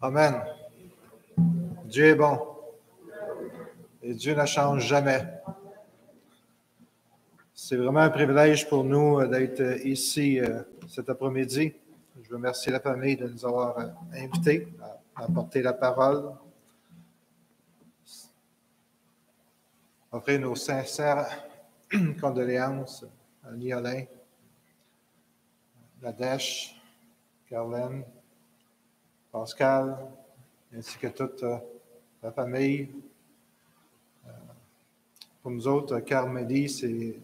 Amen. Dieu est bon et Dieu ne change jamais. C'est vraiment un privilège pour nous d'être ici cet après-midi. Je remercie la famille de nous avoir invités à apporter la parole. Offrir nos sincères condoléances à Niolin, Nadèche, Carlène, Pascal, ainsi que toute la famille. Pour nous autres, Carmélie,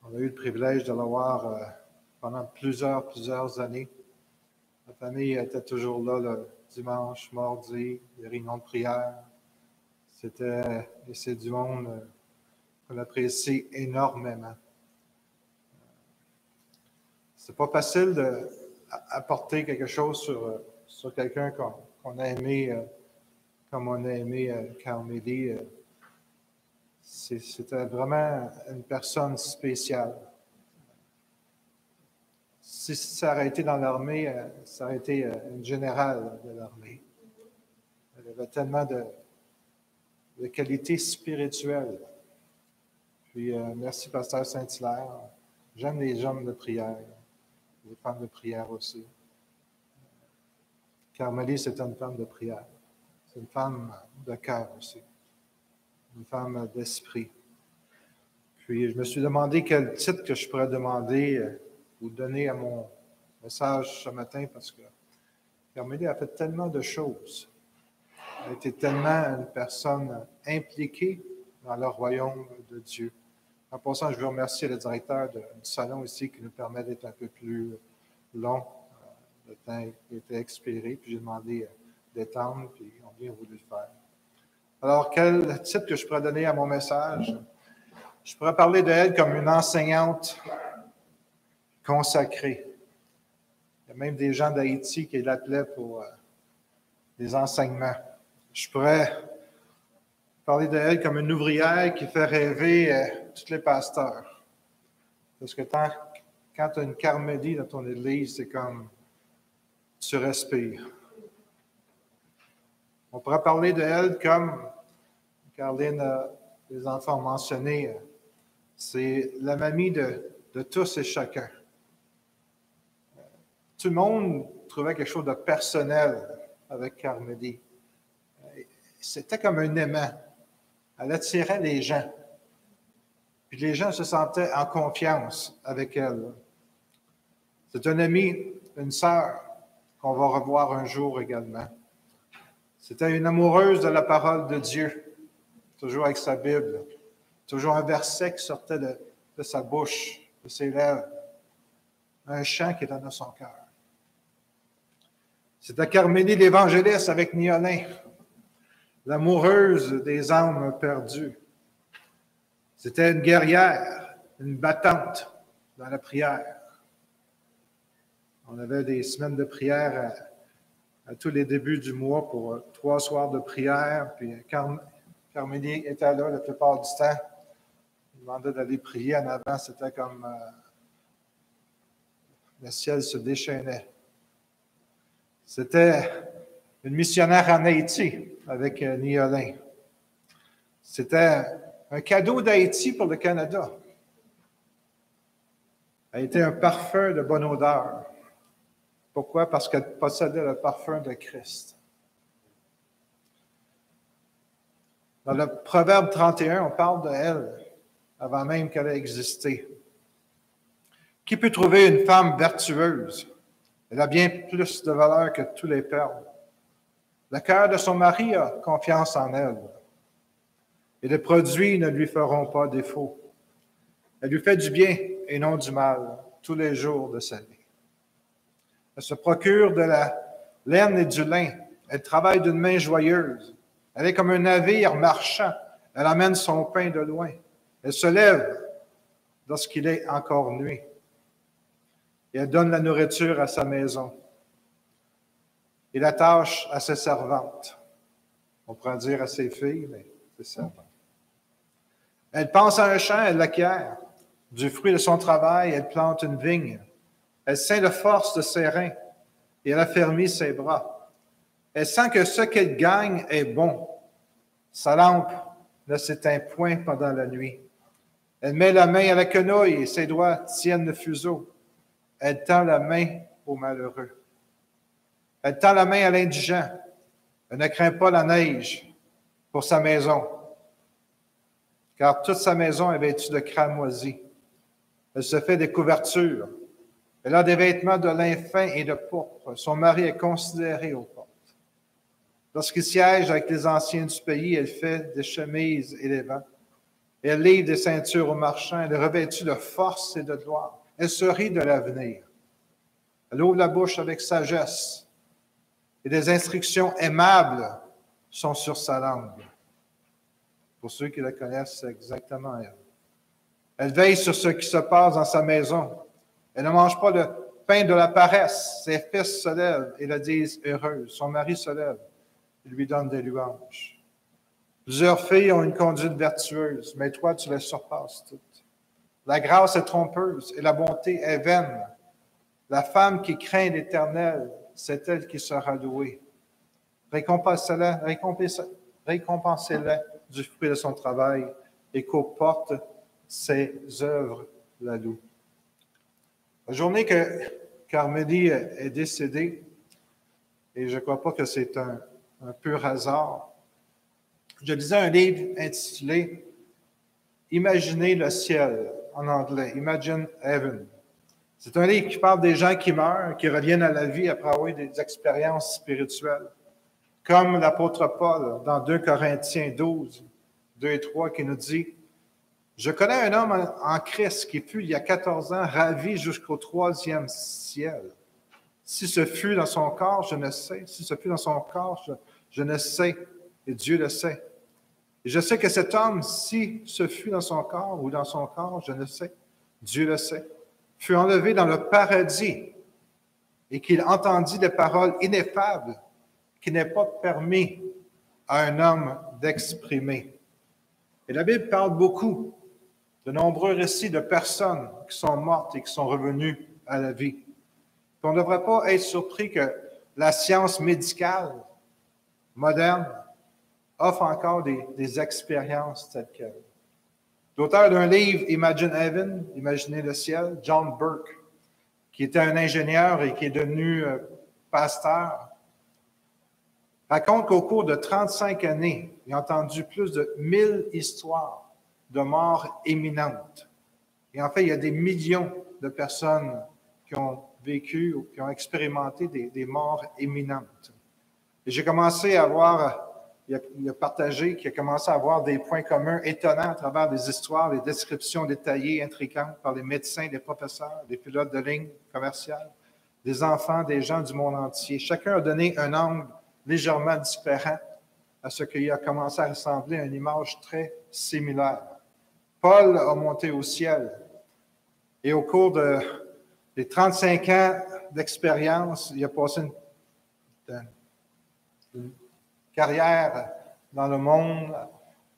on a eu le privilège de l'avoir pendant plusieurs années. La famille était toujours là le dimanche, mardi, les réunions de prière. C'est du monde qu'on apprécie énormément. C'est pas facile d'apporter quelque chose sur quelqu'un qu'on a aimé, comme on a aimé Carmélie. C'était vraiment une personne spéciale. Si ça aurait été dans l'armée, ça aurait été une générale de l'armée. Elle avait tellement de qualités spirituelles. Puis, merci, Pasteur Saint-Hilaire. J'aime les hommes de prière, les femmes de prière aussi. Carmélie, c'est une femme de prière. C'est une femme de cœur aussi. Une femme d'esprit. Puis, je me suis demandé quel titre que je pourrais demander ou donner à mon message ce matin parce que Carmélie a fait tellement de choses. Elle a été tellement une personne impliquée dans le royaume de Dieu. En passant, je veux remercier le directeur du salon ici qui nous permet d'être un peu plus long. Le temps était expiré, puis j'ai demandé d'étendre, puis ils ont bien voulu le faire. Alors, quel titre que je pourrais donner à mon message? Je pourrais parler d'elle comme une enseignante consacrée. Il y a même des gens d'Haïti qui l'appelaient pour des enseignements. Je pourrais parler d'elle comme une ouvrière qui fait rêver tous les pasteurs. Parce que quand tu as une Carmélie dans ton église, c'est comme tu respires. On pourrait parler d'elle comme Caroline, les enfants ont mentionné, c'est la mamie de tous et chacun. Tout le monde trouvait quelque chose de personnel avec Carmélie. C'était comme un aimant. Elle attirait les gens. Puis les gens se sentaient en confiance avec elle. C'est un ami, une sœur qu'on va revoir un jour également. C'était une amoureuse de la parole de Dieu, toujours avec sa Bible, toujours un verset qui sortait de sa bouche, de ses lèvres, un chant qui était dans son cœur. C'était Carmélie l'évangéliste avec Niolin, l'amoureuse des âmes perdues. C'était une guerrière, une battante dans la prière. On avait des semaines de prière à tous les débuts du mois pour 3 soirs de prière. Puis Carmélie était là la plupart du temps. Il demandait d'aller prier en avant. C'était comme le ciel se déchaînait. C'était une missionnaire en Haïti avec Niolin. C'était un cadeau d'Haïti pour le Canada. Elle était un parfum de bonne odeur. Pourquoi? Parce qu'elle possédait le parfum de Christ. Dans le Proverbe 31, on parle d'elle avant même qu'elle ait existé. Qui peut trouver une femme vertueuse? Elle a bien plus de valeur que tous les perles. Le cœur de son mari a confiance en elle. Et les produits ne lui feront pas défaut. Elle lui fait du bien et non du mal tous les jours de sa vie. Elle se procure de la laine et du lin. Elle travaille d'une main joyeuse. Elle est comme un navire marchand. Elle amène son pain de loin. Elle se lève lorsqu'il est encore nuit. Et elle donne la nourriture à sa maison. Et la tâche à ses servantes. On pourrait dire à ses filles, mais c'est servantes. Elle pense à un champ, elle l'acquiert. Du fruit de son travail, elle plante une vigne. Elle ceint de force de ses reins et elle affermit ses bras. Elle sent que ce qu'elle gagne est bon. Sa lampe ne s'éteint point pendant la nuit. Elle met la main à la quenouille et ses doigts tiennent le fuseau. Elle tend la main au malheureux. Elle tend la main à l'indigent. Elle ne craint pas la neige pour sa maison, car toute sa maison est vêtue de cramoisi. Elle se fait des couvertures. Elle a des vêtements de lin fin et de pourpre. Son mari est considéré aux portes. Lorsqu'il siège avec les anciens du pays, elle fait des chemises et des vents. Elle livre des ceintures aux marchands. Elle est revêtue de force et de gloire. Elle se rit de l'avenir. Elle ouvre la bouche avec sagesse. Et des instructions aimables sont sur sa langue. Pour ceux qui la connaissent, c'est exactement elle. Elle veille sur ce qui se passe dans sa maison. Elle ne mange pas le pain de la paresse. Ses fils se lèvent et la disent heureuse. Son mari se lève et lui donne des louanges. Plusieurs filles ont une conduite vertueuse, mais toi, tu les surpasses toutes. La grâce est trompeuse et la bonté est vaine. La femme qui craint l'Éternel, c'est elle qui sera louée. Récompensez-la du fruit de son travail et qu'aux portes ses œuvres la louent. La journée que Carmélie est décédée, et je ne crois pas que c'est un pur hasard, je lisais un livre intitulé « Imaginez le ciel » en anglais, « Imagine Heaven ». C'est un livre qui parle des gens qui meurent, qui reviennent à la vie après avoir eu des expériences spirituelles. Comme l'apôtre Paul dans 2 Corinthiens 12, 2 et 3, qui nous dit « Je connais un homme en Christ qui fut, il y a 14 ans, ravi jusqu'au 3e ciel. Si ce fut dans son corps, je ne sais. Si ce fut dans son corps, je ne sais. Et Dieu le sait. Et je sais que cet homme, si ce fut dans son corps ou dans son corps, je ne sais. Dieu le sait. Fut enlevé dans le paradis et qu'il entendit des paroles ineffables qui n'est pas permis à un homme d'exprimer. » Et la Bible parle beaucoup de nombreux récits de personnes qui sont mortes et qui sont revenues à la vie. Puis on ne devrait pas être surpris que la science médicale moderne offre encore des expériences telles quelles. L'auteur d'un livre, Imagine Heaven, Imaginez le ciel, John Burke, qui était un ingénieur et qui est devenu pasteur, raconte qu'au cours de 35 années, il a entendu plus de 1000 histoires de morts imminentes. Et en fait, il y a des millions de personnes qui ont vécu ou qui ont expérimenté des morts imminentes. Et j'ai commencé à voir, il a partagé qu'il a commencé à avoir des points communs étonnants à travers des histoires, des descriptions détaillées, intrigantes par les médecins, des professeurs, des pilotes de ligne commerciales, des enfants, des gens du monde entier. Chacun a donné un angle légèrement différent à ce qui a commencé à ressembler à une image très similaire. Paul a monté au ciel et au cours des 35 ans d'expérience, il a passé une carrière dans le monde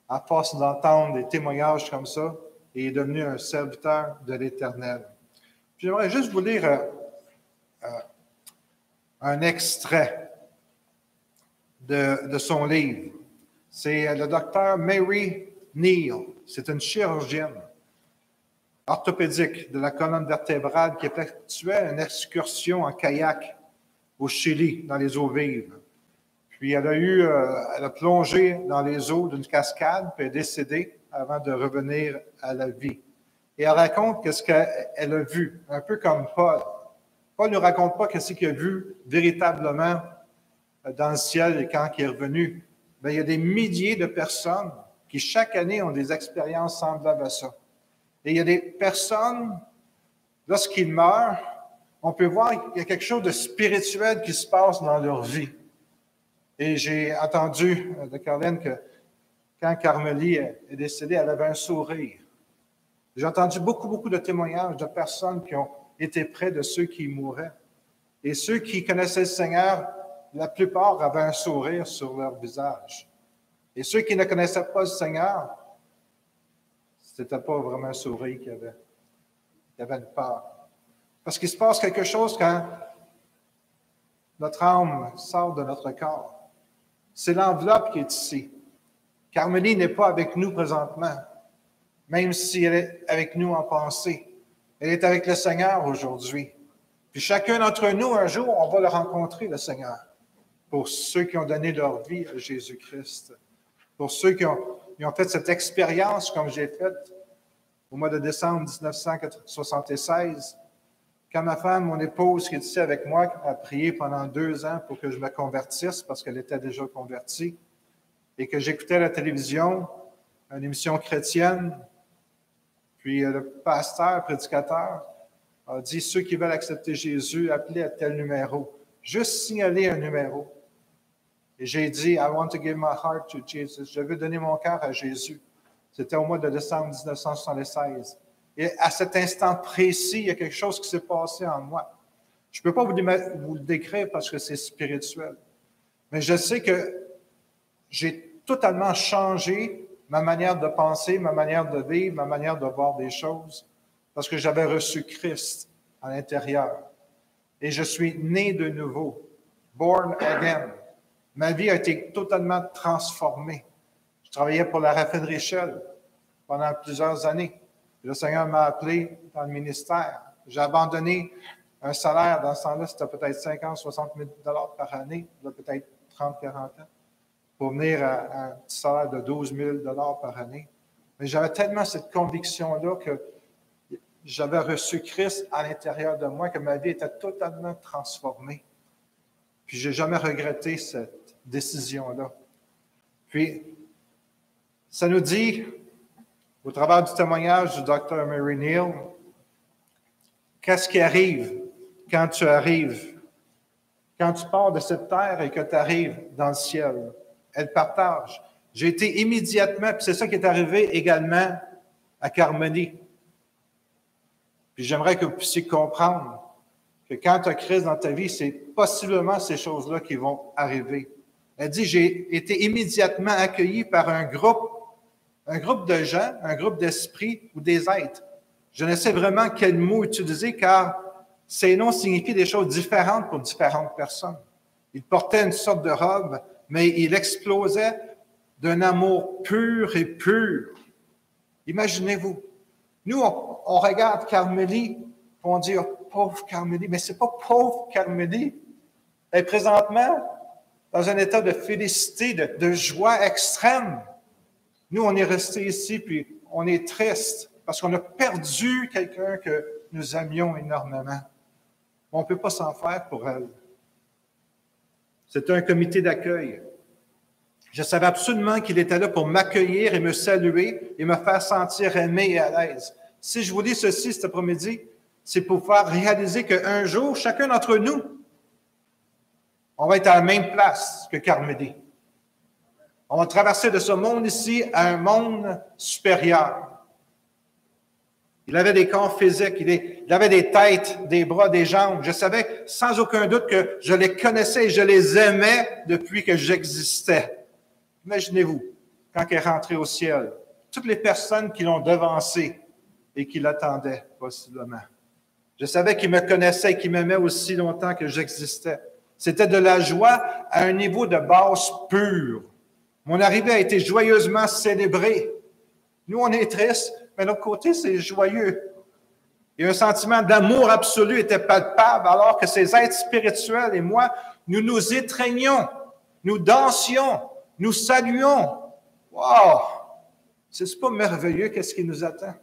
à force d'entendre des témoignages comme ça et il est devenu un serviteur de l'Éternel. Puis j'aimerais juste vous lire un extrait de son livre. C'est le docteur Mary Neal. C'est une chirurgienne orthopédique de la colonne vertébrale qui effectuait une excursion en kayak au Chili, dans les eaux vives. Puis elle a plongé dans les eaux d'une cascade, puis elle est décédée avant de revenir à la vie. Et elle raconte qu'est-ce qu'elle a vu, un peu comme Paul. Paul ne raconte pas qu'est-ce qu'il a vu véritablement dans le ciel et quand il est revenu. Bien, il y a des milliers de personnes qui, chaque année, ont des expériences semblables à ça. Et il y a des personnes, lorsqu'ils meurent, on peut voir qu'il y a quelque chose de spirituel qui se passe dans leur vie. Et j'ai entendu de Caroline que quand Carmélie est décédée, elle avait un sourire. J'ai entendu beaucoup de témoignages de personnes qui ont été près de ceux qui mouraient. Et ceux qui connaissaient le Seigneur, la plupart avaient un sourire sur leur visage. Et ceux qui ne connaissaient pas le Seigneur, ce n'était pas vraiment un sourire qu'il y avait. Il y avait une peur. Parce qu'il se passe quelque chose quand notre âme sort de notre corps. C'est l'enveloppe qui est ici. Carmélie n'est pas avec nous présentement, même si elle est avec nous en pensée. Elle est avec le Seigneur aujourd'hui. Puis chacun d'entre nous, un jour, on va le rencontrer, le Seigneur. Pour ceux qui ont donné leur vie à Jésus-Christ. Pour ceux qui ont fait cette expérience comme j'ai faite au mois de décembre 1976, quand ma femme, mon épouse, qui est ici avec moi, a prié pendant 2 ans pour que je me convertisse parce qu'elle était déjà convertie, et que j'écoutais la télévision, une émission chrétienne, puis le pasteur, prédicateur, a dit, ceux qui veulent accepter Jésus, appelez à tel numéro. Juste signaler un numéro. Et j'ai dit, I want to give my heart to Jesus. Je veux donner mon cœur à Jésus. C'était au mois de décembre 1976. Et à cet instant précis, il y a quelque chose qui s'est passé en moi. Je ne peux pas vous le décrire parce que c'est spirituel. Mais je sais que j'ai totalement changé ma manière de penser, ma manière de vivre, ma manière de voir des choses, parce que j'avais reçu Christ à l'intérieur. Et je suis né de nouveau, born again. Ma vie a été totalement transformée. Je travaillais pour la raffinerie Shell pendant plusieurs années. Le Seigneur m'a appelé dans le ministère. J'ai abandonné un salaire, dans ce temps-là, c'était peut-être 50 60 000 $ par année, peut-être 30 40 ans, pour venir à un petit salaire de 12 000 $ par année. Mais j'avais tellement cette conviction-là que j'avais reçu Christ à l'intérieur de moi, que ma vie était totalement transformée. Puis je n'ai jamais regretté cette décision-là. Puis, ça nous dit, au travers du témoignage du Dr. Mary Neal, qu'est-ce qui arrive quand tu arrives, quand tu pars de cette terre et que tu arrives dans le ciel. Elle partage. J'ai été immédiatement, puis c'est ça qui est arrivé également à Carmélie. Puis j'aimerais que vous puissiez comprendre que quand tu as Christ dans ta vie, c'est possiblement ces choses-là qui vont arriver. Elle dit, j'ai été immédiatement accueilli par un groupe de gens, un groupe d'esprits ou des êtres. Je ne sais vraiment quel mot utiliser car ces noms signifient des choses différentes pour différentes personnes. Il portait une sorte de robe, mais il explosait d'un amour pur et pur. Imaginez-vous. Nous, on regarde Carmélie, on dit, oh, pauvre Carmélie, mais c'est pas pauvre Carmélie. Elle est présentement dans un état de félicité, de joie extrême. Nous, on est restés ici, puis on est triste parce qu'on a perdu quelqu'un que nous aimions énormément. On ne peut pas s'en faire pour elle. C'était un comité d'accueil. Je savais absolument qu'il était là pour m'accueillir et me saluer et me faire sentir aimé et à l'aise. Si je vous dis ceci cet après-midi, c'est pour pouvoir réaliser qu'un jour, chacun d'entre nous, on va être à la même place que Carmélie. On va traverser de ce monde ici à un monde supérieur. Il avait des corps physiques, il avait des têtes, des bras, des jambes. Je savais sans aucun doute que je les connaissais et je les aimais depuis que j'existais. Imaginez-vous, quand il est rentré au ciel, toutes les personnes qui l'ont devancé et qui l'attendaient, possiblement. Je savais qu'il me connaissait et qu'il m'aimait aussi longtemps que j'existais. C'était de la joie à un niveau de base pure. Mon arrivée a été joyeusement célébrée. Nous, on est tristes, mais de l'autre côté, c'est joyeux. Et un sentiment d'amour absolu était palpable, alors que ces êtres spirituels et moi, nous nous étreignions, nous dansions, nous saluions. Wow! C'est pas merveilleux qu'est-ce qui nous attend?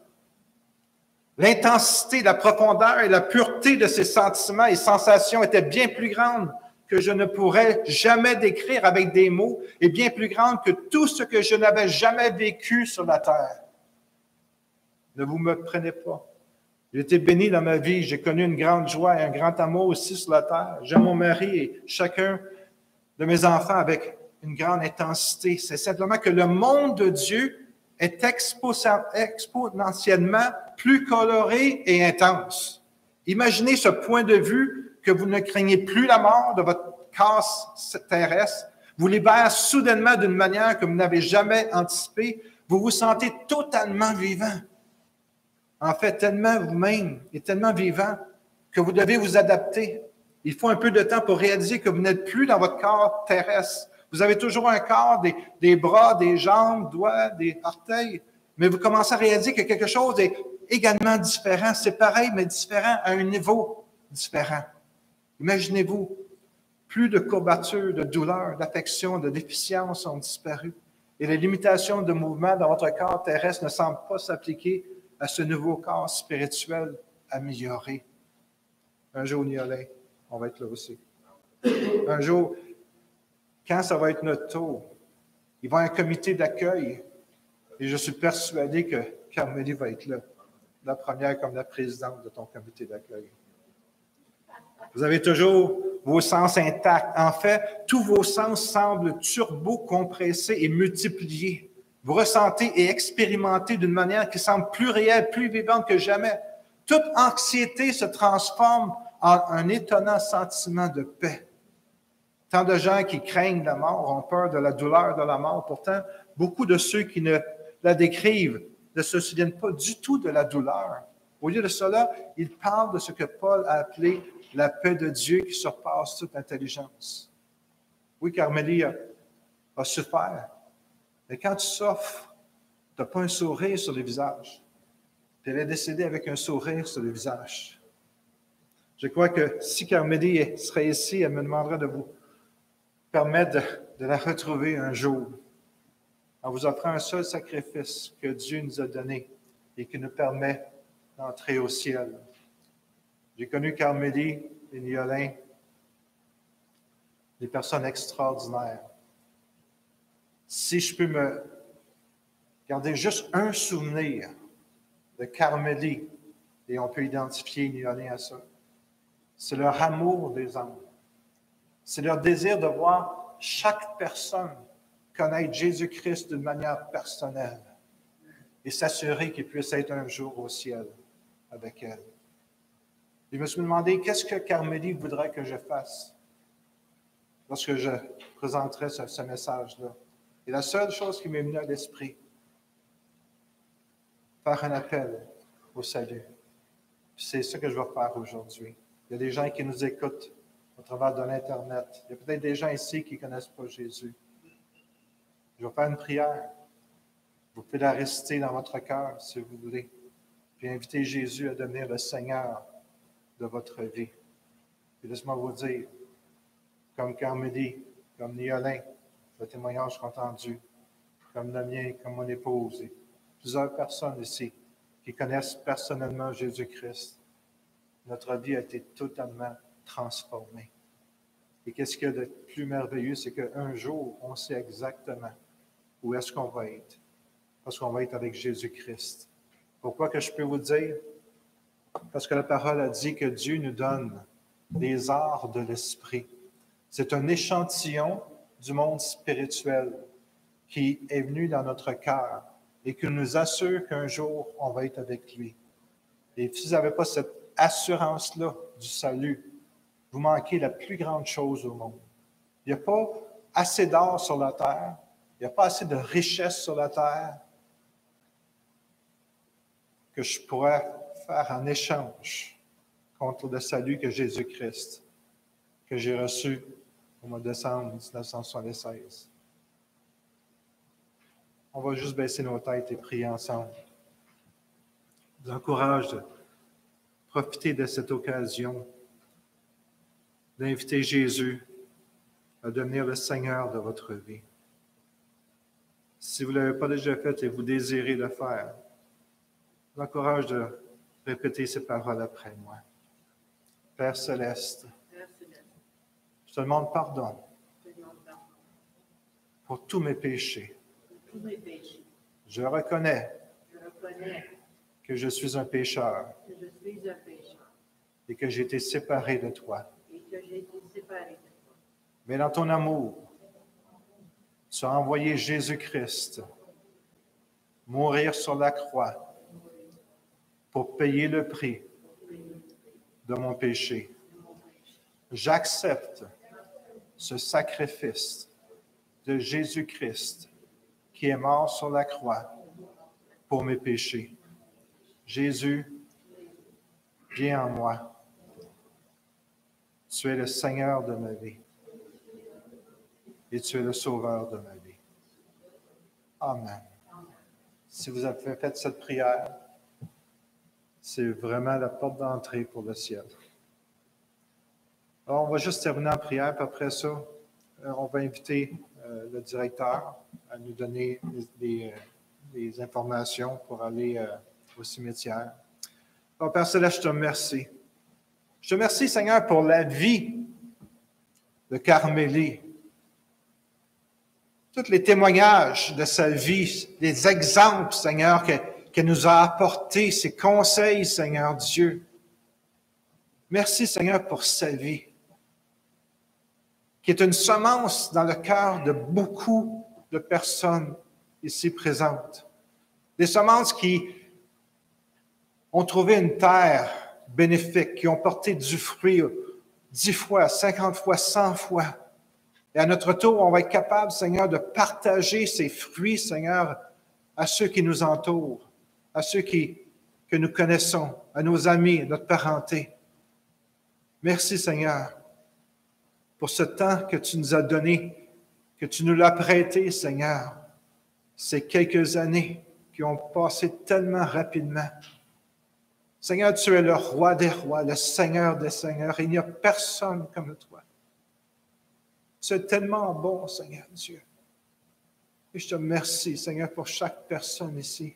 L'intensité, la profondeur et la pureté de ces sentiments et sensations étaient bien plus grandes que je ne pourrais jamais décrire avec des mots et bien plus grandes que tout ce que je n'avais jamais vécu sur la terre. Ne vous me prenez pas. J'ai été béni dans ma vie. J'ai connu une grande joie et un grand amour aussi sur la terre. J'aime mon mari et chacun de mes enfants avec une grande intensité. C'est simplement que le monde de Dieu est exponentiellement plus coloré et intense. Imaginez ce point de vue que vous ne craignez plus la mort de votre casse terrestre, vous libère soudainement d'une manière que vous n'avez jamais anticipée. Vous vous sentez totalement vivant. En fait, tellement vous-même et tellement vivant que vous devez vous adapter. Il faut un peu de temps pour réaliser que vous n'êtes plus dans votre corps terrestre. Vous avez toujours un corps, des bras, des jambes, doigts, des orteils, mais vous commencez à réaliser que quelque chose est également différent. C'est pareil, mais différent à un niveau différent. Imaginez-vous, plus de courbatures, de douleurs, d'affections, de déficiences ont disparu. Et les limitations de mouvement dans votre corps terrestre ne semblent pas s'appliquer à ce nouveau corps spirituel amélioré. Un jour, Niolin, on va être là aussi. Un jour, quand ça va être notre tour, il va y avoir un comité d'accueil et je suis persuadé que Carmélie va être là, la première comme la présidente de ton comité d'accueil. Vous avez toujours vos sens intacts. En fait, tous vos sens semblent turbo-compressés et multipliés. Vous ressentez et expérimentez d'une manière qui semble plus réelle, plus vivante que jamais. Toute anxiété se transforme en un étonnant sentiment de paix. Tant de gens qui craignent la mort ont peur de la douleur de la mort. Pourtant, beaucoup de ceux qui ne la décrivent ne se souviennent pas du tout de la douleur. Au lieu de cela, ils parlent de ce que Paul a appelé la paix de Dieu qui surpasse toute intelligence. Oui, Carmélie a souffert, mais quand tu souffres, tu n'as pas un sourire sur le visage. Elle est décédée avec un sourire sur le visage. Je crois que si Carmélie serait ici, elle me demanderait de vous permettre de la retrouver un jour en vous offrant un seul sacrifice que Dieu nous a donné et qui nous permet d'entrer au ciel. J'ai connu Carmélie et Niolin, des personnes extraordinaires. Si je peux me garder juste un souvenir de Carmélie, et on peut identifier Niolin à ça, c'est leur amour des âmes. C'est leur désir de voir chaque personne connaître Jésus-Christ d'une manière personnelle et s'assurer qu'il puisse être un jour au ciel avec elle. Je me suis demandé, qu'est-ce que Carmélie voudrait que je fasse lorsque je présenterai ce message-là? Et la seule chose qui m'est venue à l'esprit, faire un appel au salut. C'est ce que je vais faire aujourd'hui. Il y a des gens qui nous écoutent au travers de l'Internet. Il y a peut-être des gens ici qui ne connaissent pas Jésus. Je vais faire une prière. Vous pouvez la réciter dans votre cœur si vous voulez. Puis inviter Jésus à devenir le Seigneur de votre vie. Puis laisse-moi vous dire, comme Carmélie, comme Niolin, le témoignage sera entendu, comme le mien, comme mon épouse, et plusieurs personnes ici qui connaissent personnellement Jésus-Christ. Notre vie a été totalement transformée. Et qu'est-ce qu'il y a de plus merveilleux, c'est qu'un jour, on sait exactement où est-ce qu'on va être. Parce qu'on va être avec Jésus-Christ. Pourquoi que je peux vous dire? Parce que la parole a dit que Dieu nous donne des arts de l'esprit. C'est un échantillon du monde spirituel qui est venu dans notre cœur et qui nous assure qu'un jour, on va être avec lui. Et si vous n'avez pas cette assurance-là du salut, vous manquez la plus grande chose au monde. Il n'y a pas assez d'or sur la terre, il n'y a pas assez de richesse sur la terre que je pourrais faire en échange contre le salut que Jésus-Christ, que j'ai reçu au mois de décembre 1976. On va juste baisser nos têtes et prier ensemble. Je vous encourage de profiter de cette occasion d'inviter Jésus à devenir le Seigneur de votre vie. Si vous ne l'avez pas déjà fait et vous désirez le faire, je vous encourage de répéter ces paroles après moi. Père céleste, je te demande pardon pour tous mes péchés. Je reconnais que je suis un pécheur et que j'ai été séparé de toi. Mais dans ton amour, tu as envoyé Jésus-Christ mourir sur la croix pour payer le prix de mon péché. J'accepte ce sacrifice de Jésus-Christ qui est mort sur la croix pour mes péchés. Jésus, viens en moi. Tu es le Seigneur de ma vie. Et tu es le Sauveur de ma vie. Amen. Si vous avez fait cette prière, c'est vraiment la porte d'entrée pour le ciel. Alors, on va juste terminer en prière, puis après ça, on va inviter le directeur à nous donner des informations pour aller au cimetière. Alors, Père Céleste, je te remercie. Je te remercie, Seigneur, pour la vie de Carmélie. Tous les témoignages de sa vie, les exemples, Seigneur, qu'elle nous a apportés, ses conseils, Seigneur Dieu. Merci, Seigneur, pour sa vie, qui est une semence dans le cœur de beaucoup de personnes ici présentes. Des semences qui ont trouvé une terre bénéfique, qui ont porté du fruit 10 fois, 50 fois, 100 fois. Et à notre tour, on va être capable, Seigneur, de partager ces fruits, Seigneur, à ceux qui nous entourent, à ceux que nous connaissons, à nos amis, à notre parenté. Merci, Seigneur, pour ce temps que tu nous as donné, que tu nous l'as prêté, Seigneur. Ces quelques années qui ont passé tellement rapidement. Seigneur, tu es le roi des rois, le Seigneur des seigneurs. Il n'y a personne comme toi. Tu es tellement bon, Seigneur Dieu. Et je te remercie, Seigneur, pour chaque personne ici,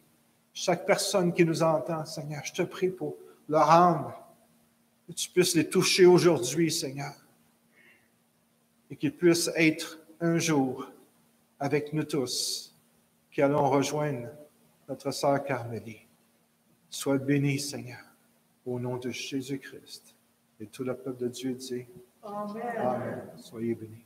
chaque personne qui nous entend, Seigneur. Je te prie pour leur âme, que tu puisses les toucher aujourd'hui, Seigneur, et qu'ils puissent être un jour avec nous tous, qui allons rejoindre notre sœur Carmélie. Sois béni, Seigneur, au nom de Jésus-Christ. Et tout le peuple de Dieu dit, Amen. Amen. Soyez bénis.